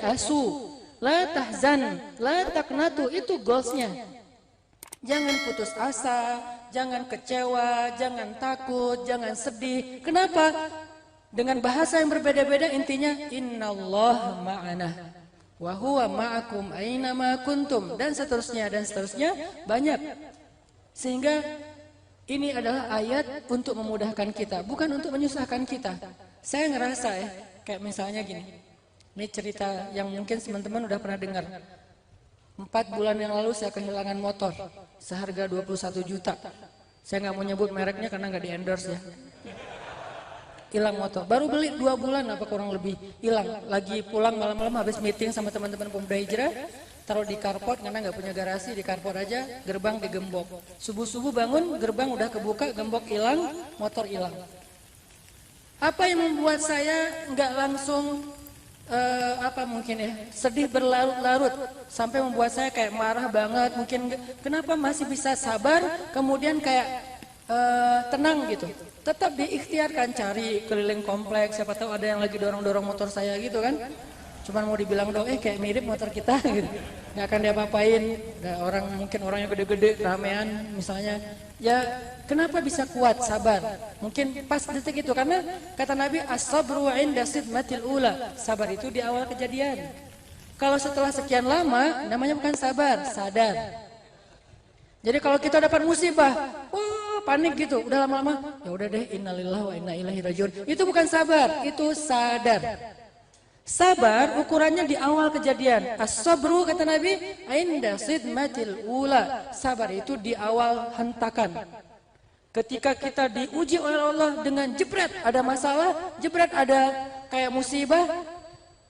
tay'asu, la tahzan, la taqnatu, itu goalsnya. Jangan putus asa, jangan kecewa, jangan takut, jangan sedih. Kenapa? Dengan bahasa yang berbeda-beda intinya innallaha ma'ana wa huwa ma'akum aina ma kuntum, dan seterusnya banyak. Sehingga ini adalah ayat untuk memudahkan kita, bukan untuk menyusahkan kita. Saya ngerasa ya, kayak misalnya gini. Ini cerita yang mungkin teman-teman udah pernah dengar. 4 bulan yang lalu saya kehilangan motor seharga 21 juta. Saya nggak mau nyebut mereknya karena nggak di endorse ya. Hilang motor, baru beli 2 bulan apa kurang lebih hilang. Lagi pulang malam-malam habis meeting sama teman-teman pemuda hijrah, taruh di carport karena nggak punya garasi, di carport aja, gerbang digembok. Subuh-subuh bangun, gerbang udah kebuka, gembok hilang, motor hilang. Apa yang membuat saya nggak langsung mungkin ya sedih berlarut-larut sampai membuat saya kayak marah banget, mungkin kenapa masih bisa sabar kemudian kayak tenang gitu, tetap diikhtiarkan, cari keliling kompleks, siapa tahu ada yang lagi dorong-dorong motor saya gitu kan, cuman mau dibilang dong kayak mirip motor kita gitu, nggak akan diapa-apain. Ada orang, mungkin orang yang gede-gede ramean misalnya, ya kenapa bisa kuat sabar? Mungkin pas detik itu, karena kata Nabi as-sabru 'inda sidmatil ula, sabar itu di awal kejadian. Kalau setelah sekian lama namanya bukan sabar, sadar. Jadi kalau kita dapat musibah, wah panik gitu, udah lama-lama ya udah deh, innalillahi wa inna ilaihi rajiun, itu bukan sabar, itu sadar. Sabar ukurannya di awal kejadian. As-sabru kata Nabi inda sidmatil ula, sabar itu di awal hentakan. Ketika kita diuji oleh Allah dengan jebret ada masalah, jebret ada kayak musibah,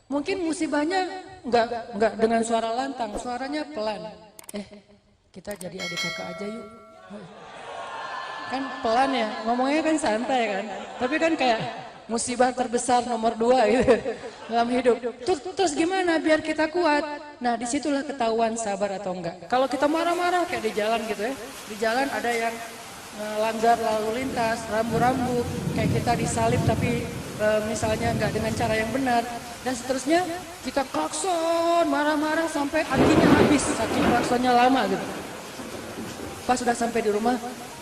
mungkin musibahnya enggak dengan suara lantang, suaranya pelan. Kita jadi adik kakak aja yuk. Kan pelan ya, ngomongnya kan santai kan. Tapi kan kayak musibah terbesar nomor 2 gitu dalam hidup. Terus gimana biar kita kuat? Nah disitulah ketahuan sabar atau enggak. Kalau kita marah-marah kayak di jalan gitu ya, di jalan ada yang melanggar lalu lintas, rambu-rambu, kayak kita disalib tapi misalnya enggak dengan cara yang benar, dan seterusnya, kita klakson marah-marah sampai artinya habis, saking klaksonnya lama gitu. Pas sudah sampai di rumah,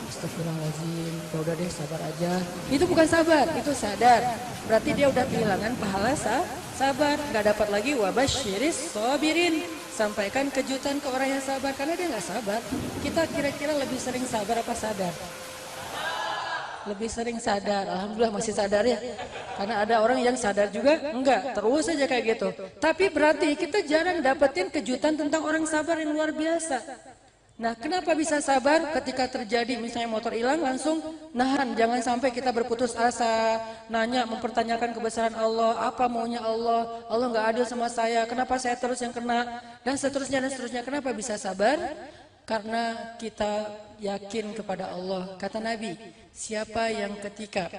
astagfirullahaladzim, ya udah deh sabar aja. Itu bukan sabar, itu sadar. Berarti dia udah kehilangan pahala sabar, nggak dapat lagi wabasyiris sabirin. Sampaikan kejutan ke orang yang sabar, karena dia nggak sabar. Kita kira-kira lebih sering sabar apa sadar? Lebih sering sadar, alhamdulillah masih sadar ya. Karena ada orang yang sadar juga, enggak, terus aja kayak gitu. Tapi berarti kita jarang dapetin kejutan tentang orang sabar yang luar biasa. Nah, kenapa bisa sabar ketika terjadi misalnya motor hilang langsung nahan, jangan sampai kita berputus asa, nanya, mempertanyakan kebesaran Allah, apa maunya Allah, Allah nggak adil sama saya, kenapa saya terus yang kena, dan seterusnya dan seterusnya. Kenapa bisa sabar? Karena kita yakin kepada Allah. Kata Nabi, siapa yang ketika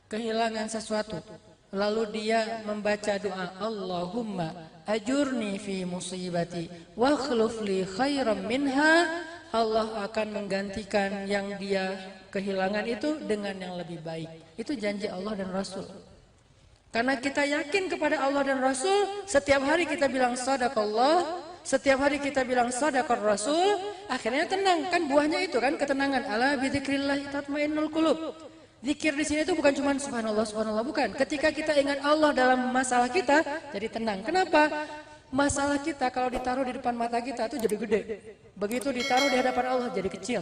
kehilangan sesuatu lalu dia membaca doa Allahumma ajurni fi musibati wa akhluf li khairan minha, Allah akan menggantikan yang dia kehilangan itu dengan yang lebih baik. Itu janji Allah dan Rasul. Karena kita yakin kepada Allah dan Rasul, setiap hari kita bilang sadaqallah, setiap hari kita bilang sadaqar Rasul, akhirnya tenang. Kan buahnya itu kan ketenangan. Ala bidzikrillah tatmainnul qulub. Zikir di sini itu bukan cuma subhanallah, subhanallah, bukan. Ketika kita ingat Allah dalam masalah kita, jadi tenang. Kenapa? Masalah kita kalau ditaruh di depan mata kita itu jadi gede. Begitu ditaruh di hadapan Allah jadi kecil.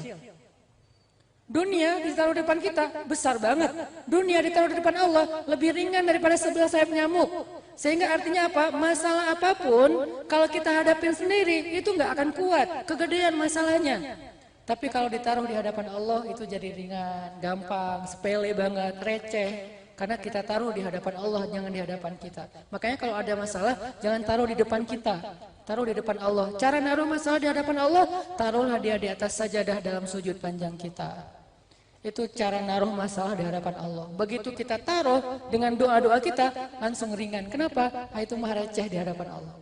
Dunia ditaruh di depan kita besar banget. Dunia ditaruh di depan Allah lebih ringan daripada 11 sayap nyamuk. Sehingga artinya apa? Masalah apapun kalau kita hadapin sendiri itu nggak akan kuat. Kegedean masalahnya. Tapi kalau ditaruh di hadapan Allah itu jadi ringan, gampang, sepele banget, receh. Karena kita taruh di hadapan Allah, jangan di hadapan kita. Makanya kalau ada masalah, jangan taruh di depan kita. Taruh di depan Allah. Cara naruh masalah di hadapan Allah, taruhlah dia di atas sajadah dalam sujud panjang kita. Itu cara naruh masalah di hadapan Allah. Begitu kita taruh dengan doa-doa kita, langsung ringan. Kenapa? Itu mah receh di hadapan Allah.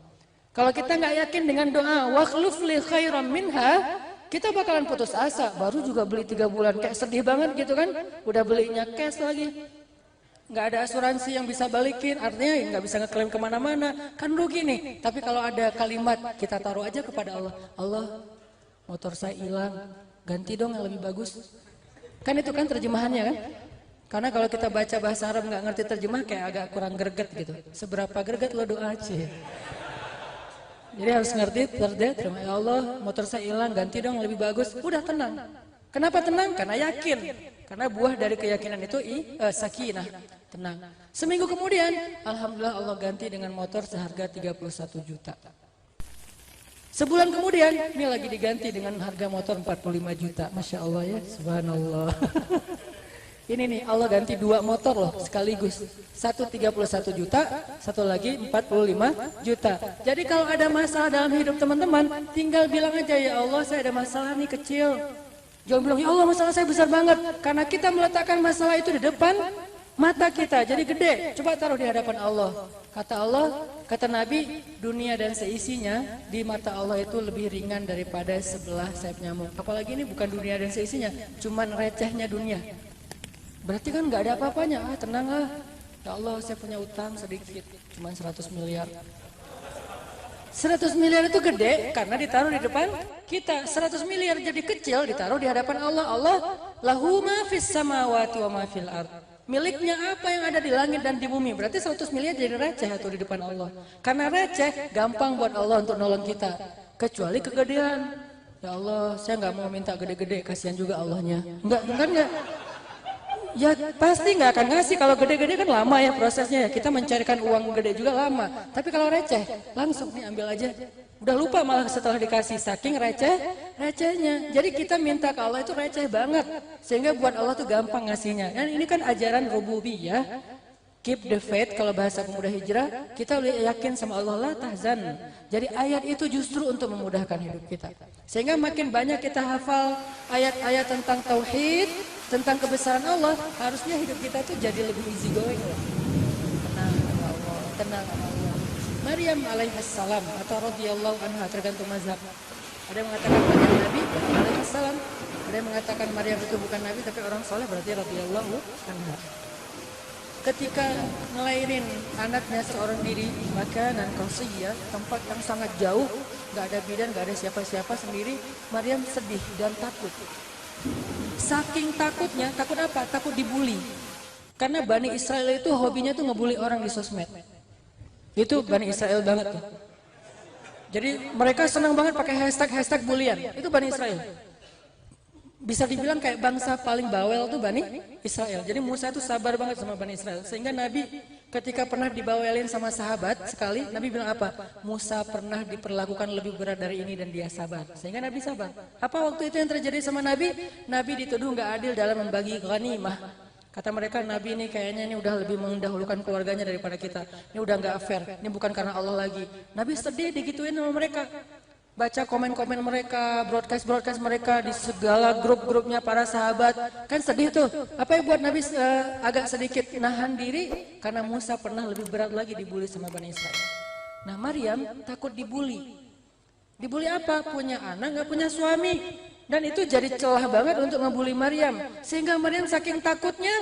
Kalau kita nggak yakin dengan doa, wakhluf li khairan minha, kita bakalan putus asa. Baru juga beli 3 bulan, kayak sedih banget gitu kan. Udah belinya cash lagi. nggak ada asuransi yang bisa balikin, artinya nggak bisa ngeklaim kemana-mana, kan rugi nih. Tapi kalau ada kalimat, kita taruh aja kepada Allah, Allah motor saya hilang, ganti dong yang lebih bagus. Kan itu kan terjemahannya kan? Karena kalau kita baca bahasa Arab nggak ngerti terjemah kayak agak kurang greget gitu. Seberapa greget lo doa aja. Jadi harus ngerti terima ya Allah motor saya hilang, ganti dong yang lebih bagus. Udah tenang. Kenapa tenang? Karena yakin. Karena buah dari keyakinan itu sakinah, tenang. Seminggu kemudian, alhamdulillah Allah ganti dengan motor seharga 31 juta. Sebulan kemudian, ini lagi diganti dengan harga motor 45 juta. Masya Allah ya, subhanallah. Ini nih Allah ganti 2 motor loh sekaligus. Satu 31 juta, satu lagi 45 juta. Jadi kalau ada masalah dalam hidup teman-teman, tinggal bilang aja ya Allah saya ada masalah nih kecil. Jangan bilang, ya Allah masalah saya besar banget. Karena kita meletakkan masalah itu di depan mata kita, jadi gede. Coba taruh di hadapan Allah. Kata Allah, kata Nabi, dunia dan seisinya di mata Allah itu lebih ringan daripada sebelah sayap nyamuk. Apalagi ini bukan dunia dan seisinya, cuman recehnya dunia. Berarti kan nggak ada apa-apanya. Tenanglah. Ya Allah saya punya utang sedikit, cuman 100 miliar. 100 miliar itu gede karena ditaruh di depan kita. 100 miliar jadi kecil ditaruh di hadapan Allah. Allah lahu ma fis samawati wa ma fil ard. Miliknya apa yang ada di langit dan di bumi. Berarti 100 miliar jadi receh atau di depan Allah. Karena receh gampang buat Allah untuk nolong kita. Kecuali kegedean. Ya Allah saya nggak mau minta gede-gede, kasihan juga Allahnya. Enggak, kan enggak. Ya pasti nggak akan ngasih. Kalau gede-gede kan lama ya prosesnya ya. Kita mencarikan uang gede juga lama. Tapi kalau receh langsung nih ambil aja. Udah lupa malah setelah dikasih, saking recehnya. Jadi kita minta ke Allah itu receh banget. Sehingga buat Allah tuh gampang ngasihnya. Dan ini kan ajaran rububiyah. Keep the faith, kalau bahasa pemuda hijrah, kita yakin sama Allah, la tahzan. Jadi ayat itu justru untuk memudahkan hidup kita. Sehingga makin banyak kita hafal ayat-ayat tentang tauhid, tentang kebesaran Allah, harusnya hidup kita tuh jadi lebih easy going. Tenang sama Allah, tenang sama Allah. Maryam alaihissalam atau radhiyallahu anha, tergantung mazhab. Ada yang mengatakan Maryam Nabi alaihissalam, ada yang mengatakan Maryam itu bukan Nabi tapi orang soleh, berarti radhiyallahu anha. Ketika ngelahirin anaknya seorang diri, makanan qasiyah, tempat yang sangat jauh, nggak ada bidan, nggak ada siapa-siapa, sendiri, Maryam sedih dan takut. Saking takutnya, takut apa? Takut dibully. Karena Bani Israel itu hobinya tuh ngebully orang di sosmed. Itu Bani Israel banget tuh. Jadi mereka senang banget pakai hashtag bulian. Itu Bani Israel. Bisa dibilang kayak bangsa paling bawel tuh Bani Israel. Jadi Musa itu sabar banget sama Bani Israel. Sehingga Nabi ketika pernah dibawelin sama sahabat sekali, Nabi bilang apa? Musa pernah diperlakukan lebih berat dari ini dan dia sabar. Sehingga Nabi sabar. Apa waktu itu yang terjadi sama Nabi? Nabi dituduh nggak adil dalam membagi ghanimah. Kata mereka, Nabi ini kayaknya ini udah lebih mendahulukan keluarganya daripada kita. Ini udah nggak fair. Ini bukan karena Allah lagi. Nabi sedih digituin sama mereka. Baca komen-komen mereka, broadcast mereka di segala grup-grupnya para sahabat. Kan sedih tuh. Apa yang buat Nabi agak sedikit nahan diri? Karena Musa pernah lebih berat lagi dibully sama Bani Israel. Nah Maryam takut dibully. Dibully apa? Punya anak, nggak punya suami. Dan itu jadi celah banget untuk ngebully Maryam. Sehingga Maryam saking takutnya,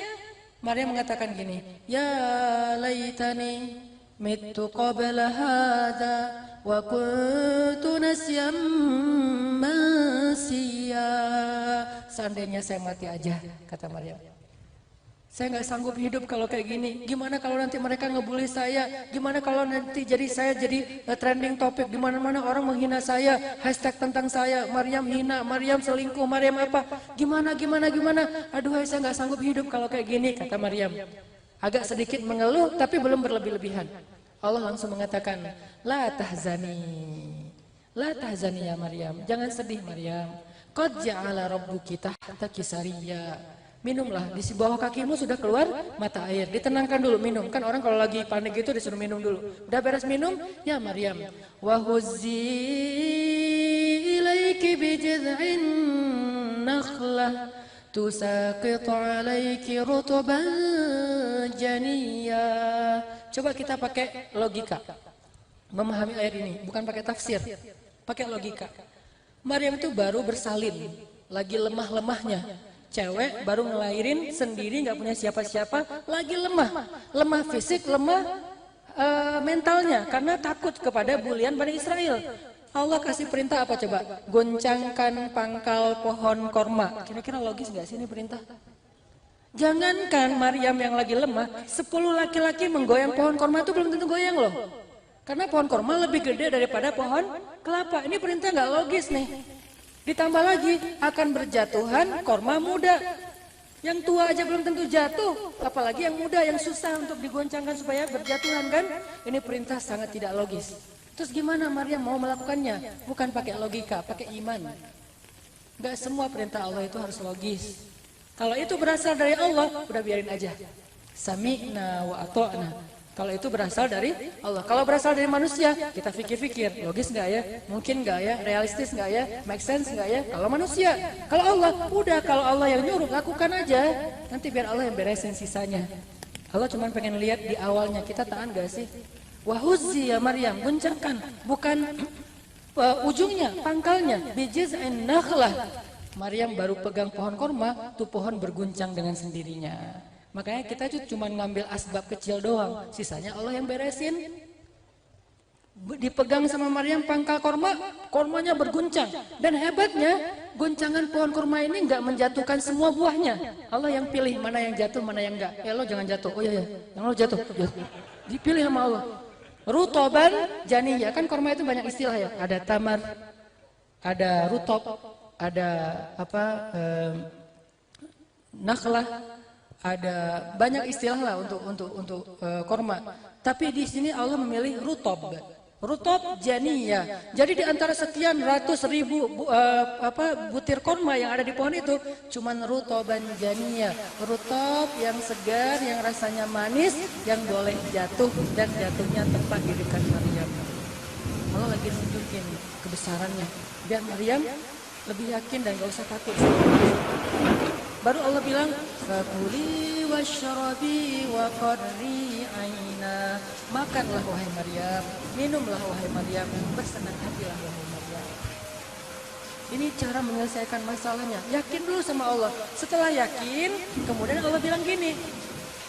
Maryam mengatakan gini, ya laitani mittu qabla hadha wa kuntu nasyan mansiya. Seandainya saya mati aja, kata Maryam. Saya nggak sanggup hidup kalau kayak gini. Gimana kalau nanti mereka ngebully saya? Gimana kalau nanti saya jadi trending topik di mana-mana, orang menghina saya, hashtag tentang saya, Maryam hina, Maryam selingkuh, Maryam apa? Gimana? Aduh, saya nggak sanggup hidup kalau kayak gini, kata Maryam. Agak sedikit mengeluh, tapi belum berlebih-lebihan. Allah langsung mengatakan, la tahzani ya Maryam, jangan sedih Maryam. Qad ja'ala rabbuki tahtaki sariyya. Minumlah, di bawah kakimu sudah keluar mata air. Ditenangkan dulu, minum. Kan orang kalau lagi panik gitu disuruh minum dulu. Udah beres minum, ya Maryam. Wa huzzi ilaiki bijid'in nakhlah tusaqit 'alaiki rutban janiyya. Coba kita pakai logika. Memahami ayat ini, bukan pakai tafsir. Pakai logika. Maryam itu baru bersalin, lagi lemah-lemahnya. Cewek baru ngelahirin sendiri, nggak punya siapa-siapa, lagi lemah fisik, lemah mentalnya karena takut kepada bulian Bani Israel. Allah kasih perintah apa coba? Goncangkan pangkal pohon korma. Kira-kira logis nggak sih ini perintah? Jangankan Maryam yang lagi lemah, 10 laki-laki menggoyang pohon korma itu belum tentu goyang loh. Karena pohon korma lebih gede daripada pohon kelapa. Ini perintah nggak logis nih. Ditambah lagi akan berjatuhan korma muda. Yang tua aja belum tentu jatuh, apalagi yang muda yang susah untuk digoncangkan supaya berjatuhan kan? Ini perintah sangat tidak logis. Terus gimana Maryam mau melakukannya? Bukan pakai logika, pakai iman. Gak semua perintah Allah itu harus logis. Kalau itu berasal dari Allah, udah biarin aja. Sami'na wa ata'na. Kalau itu berasal dari Allah. Kalau berasal dari manusia, kita pikir-pikir, logis nggak ya? Mungkin nggak ya? Realistis nggak ya? Make sense nggak ya? Kalau manusia, kalau Allah, udah kalau Allah yang nyuruh, lakukan aja. Nanti biar Allah yang beresin sisanya. Allah cuma pengen lihat di awalnya, kita tahan nggak sih? Wahuzzi ya Maryam, goncangkan, bukan ujungnya, pangkalnya. Bijiz'in nakhlah. Maryam baru pegang pohon korma, tuh pohon berguncang dengan sendirinya. Makanya kita cuma ngambil asbab kecil doang, sisanya Allah yang beresin. Dipegang sama Maryam pangkal korma, kormanya berguncang. Dan hebatnya, guncangan pohon korma ini nggak menjatuhkan semua buahnya. Allah yang pilih mana yang jatuh, mana yang enggak. Ya lo jangan jatuh, oh iya, yang lo jatuh. Dipilih sama Allah. Rutoban, janiyah, kan korma itu banyak istilah ya. Ada tamar, ada rutob, ada nakhlah. Ada banyak istilah lah untuk korma. Tapi di sini Allah memilih rutob. Rutob janiyah. Jadi di antara sekian ratus ribu butir korma yang ada di pohon itu, cuman rutoban janiyah. Rutob yang segar, yang rasanya manis, yang boleh jatuh dan jatuhnya tepat di dekat Maryam. Allah lagi nunjukin kebesarannya. Biar Maryam lebih yakin dan gak usah takut. Baru Allah bilang, fakuli washrabi wa qarri aina. Makanlah wahai Maryam, minumlah wahai Maryam, bersenang hatilah wahai Maryam. Ini cara menyelesaikan masalahnya. Yakin dulu sama Allah. Setelah yakin, kemudian Allah bilang gini,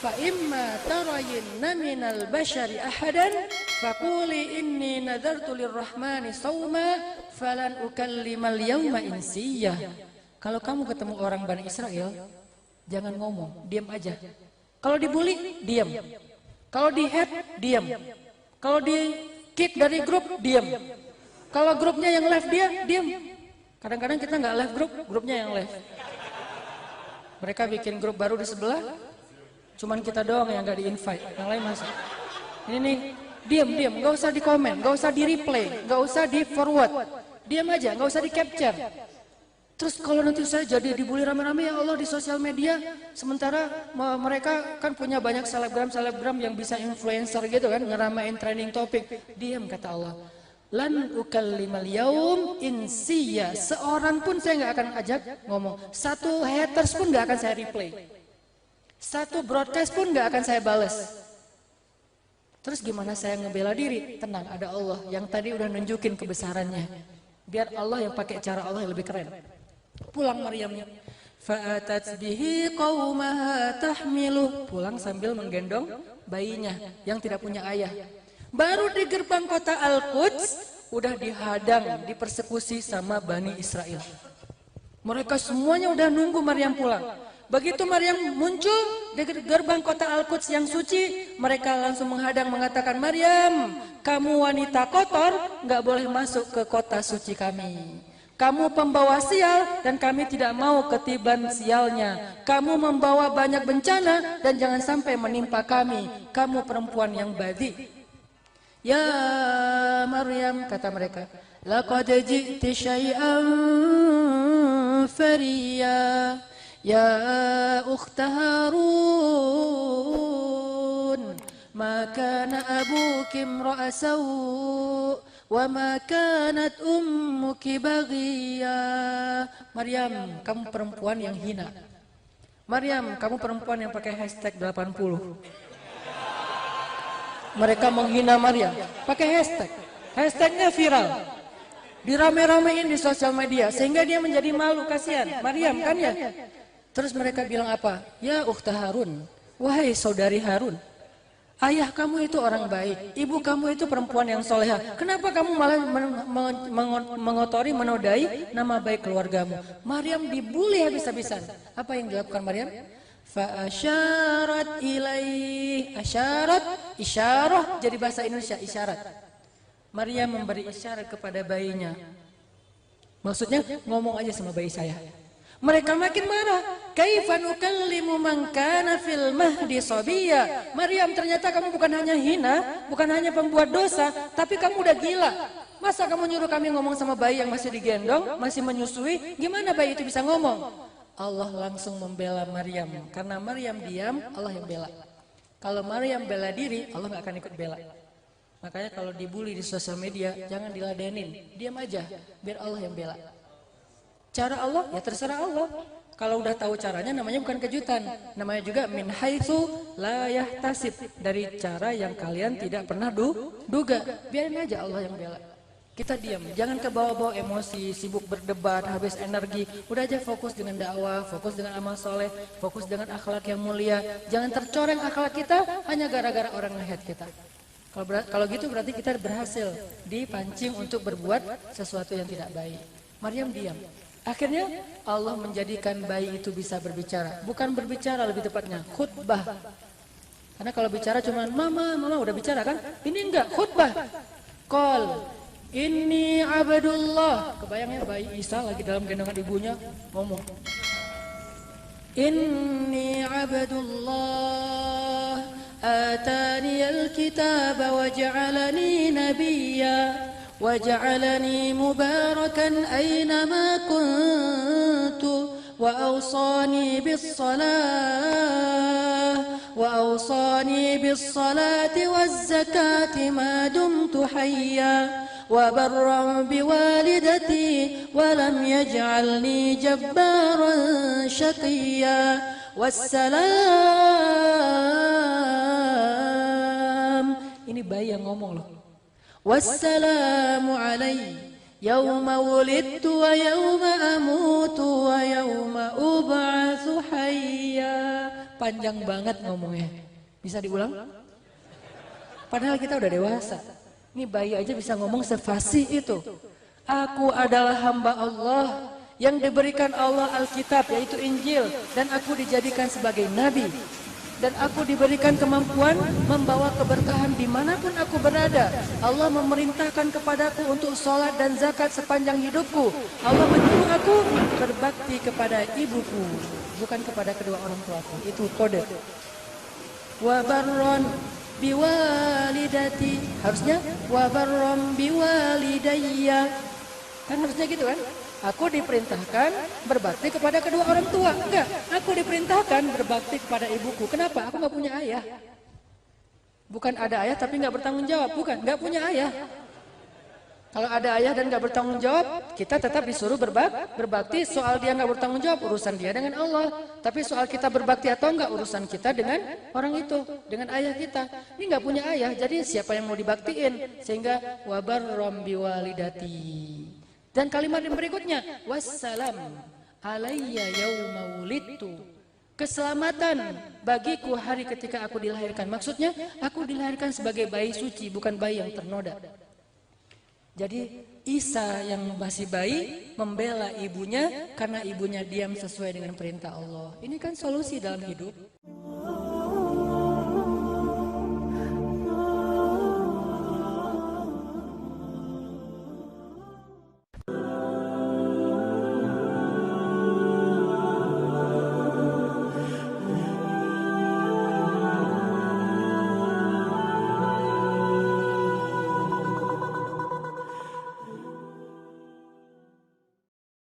fa imma tarayinna minal bashari ahadan faquli inni nadartu lirrahmani sawma falan ukallimal yawma insiyah. Kalau kamu ketemu orang Bani Israel, jangan ngomong, diam aja. Kalau dibully, diam. Kalau di head, diam. Kalau di kick dari grup, diam. Kalau grupnya yang left dia, diam. Kadang-kadang kita nggak left grup, grupnya yang left. Mereka bikin grup baru di sebelah, cuman kita doang yang nggak di-invite, yang lain masuk. Ini nih, diam, nggak usah di komen, nggak usah di replay, nggak usah di forward. Diam aja, nggak usah di capture. Terus kalau nanti saya jadi dibully rame-rame ya Allah di sosial media, sementara mereka kan punya banyak selebgram yang bisa influencer gitu kan, ngeramein trending topik. Diam kata Allah. Lan ukallimal yaum insiya. Seorang pun saya nggak akan ajak ngomong. Satu haters pun nggak akan saya replay. Satu broadcast pun nggak akan saya balas. Terus gimana saya ngebela diri? Tenang, ada Allah yang tadi udah nunjukin kebesarannya. Biar Allah yang pakai cara Allah yang lebih keren. Pulang Maryamnya. Fa'atat bihi qaumaha tahmiluh. Pulang sambil menggendong bayinya yang tidak punya ayah. Baru di gerbang kota Al-Quds udah dihadang, dipersekusi sama Bani Israel. Mereka semuanya udah nunggu Maryam pulang. Begitu Maryam muncul di gerbang kota Al-Quds yang suci, mereka langsung menghadang mengatakan, Maryam, kamu wanita kotor, nggak boleh masuk ke kota suci kami. Kamu pembawa sial dan kami tidak mau ketiban sialnya. Kamu membawa banyak bencana dan jangan sampai menimpa kami. Kamu perempuan yang badi. Ya Maryam, kata mereka, laqad ji'ti syai'an fariya. Ya ukhta Harun, ma kana abuki imra'a saw' wa ma kanat ummuki baghiya. Maryam, kamu perempuan yang hina. Maryam, kamu perempuan yang pakai hashtag 80. Mereka menghina Maryam pakai hashtag. Hashtagnya viral. Dirame-ramein di sosial media sehingga dia menjadi malu, kasihan. Maryam kan ya? Terus mereka bilang apa? Ya ukhta Harun, wahai saudari Harun, ayah kamu itu orang baik, ibu kamu itu perempuan yang soleha. Kenapa kamu malah mengotori, menodai nama baik keluargamu? Maryam dibully habis-habisan. Apa yang dilakukan Maryam? Fa asyarat ilaih, asyarat, isyarah jadi bahasa Indonesia isyarat. Maryam memberi isyarat kepada bayinya. Maksudnya ngomong aja sama bayi saya. Mereka makin marah. Kaifa nukallimu man kana fil mahdi sabiyya. Maryam, ternyata kamu bukan hanya hina, bukan hanya pembuat dosa, tapi kamu udah gila. Masa kamu nyuruh kami ngomong sama bayi yang masih digendong, masih menyusui? Gimana bayi itu bisa ngomong? Allah langsung membela Maryam. Karena Maryam diam, Allah yang bela. Kalau Maryam bela diri, Allah nggak akan ikut bela. Makanya kalau dibully di sosial media, jangan diladenin, diam aja, biar Allah yang bela. Cara Allah, ya terserah Allah. Kalau udah tahu caranya namanya bukan kejutan. Namanya juga min haitsu la yahtasib. Dari cara yang kalian tidak pernah duga. Biarin aja Allah yang bela. Kita diam, jangan kebawa-bawa emosi, sibuk berdebat, habis energi. Udah aja fokus dengan dakwah, fokus dengan amal soleh, fokus dengan akhlak yang mulia. Jangan tercoreng akhlak kita hanya gara-gara orang nge-hate kita. Kalau gitu berarti kita berhasil dipancing untuk berbuat sesuatu yang tidak baik. Maryam diam. Akhirnya Allah menjadikan bayi itu bisa berbicara. Bukan berbicara, lebih tepatnya khutbah. Karena kalau bicara cuma mama udah bicara kan? Ini enggak, khutbah. Qol inni abdullah. Kebayangnya bayi Isa lagi dalam gendongan ibunya ngomong. Inni abdullah atani alkitab wa ja'alani nabiyya وجعلني مباركا أينما كنت وأوصاني بالصلاة والزكاة ما دمت حيا وبرا بوالدتي ولم يجعلني جبارا شقيا والسلام. Ini bayi yang ngomong loh. Wassalamu alaihi yauma wulidtu wa yauma amutu wa yauma ub'atsu hayya. Panjang banget ngomongnya. Bisa diulang? Padahal kita udah dewasa. Ini bayi aja bisa ngomong sefasih itu. Aku adalah hamba Allah yang diberikan Allah Alkitab yaitu Injil, dan aku dijadikan sebagai nabi. Dan aku diberikan kemampuan membawa keberkahan dimanapun aku berada. Allah memerintahkan kepadaku untuk sholat dan zakat sepanjang hidupku. Allah menyuruh aku berbakti kepada ibuku, bukan kepada kedua orang tuaku. Itu kode. Wa barron biwalidati. Harusnya wa barron biwalidayya. Kan harusnya gitu kan? Aku diperintahkan berbakti kepada kedua orang tua. Enggak, aku diperintahkan berbakti kepada ibuku. Kenapa? Aku nggak punya ayah. Bukan ada ayah tapi nggak bertanggung jawab. Bukan, nggak punya ayah. Kalau ada ayah dan nggak bertanggung jawab, kita tetap disuruh berbakti. Soal dia nggak bertanggung jawab, urusan dia dengan Allah. Tapi soal kita berbakti atau enggak, urusan kita dengan orang itu, dengan ayah kita. Ini nggak punya ayah, jadi siapa yang mau dibaktiin? Sehingga wabarrom biwalidati. Dan kalimat yang berikutnya, wassalam alayya yauma wulidtu. Keselamatan bagiku hari ketika aku dilahirkan. Maksudnya, aku dilahirkan sebagai bayi suci, bukan bayi yang ternoda. Jadi, Isa yang masih bayi membela ibunya karena ibunya diam sesuai dengan perintah Allah. Ini kan solusi dalam hidup.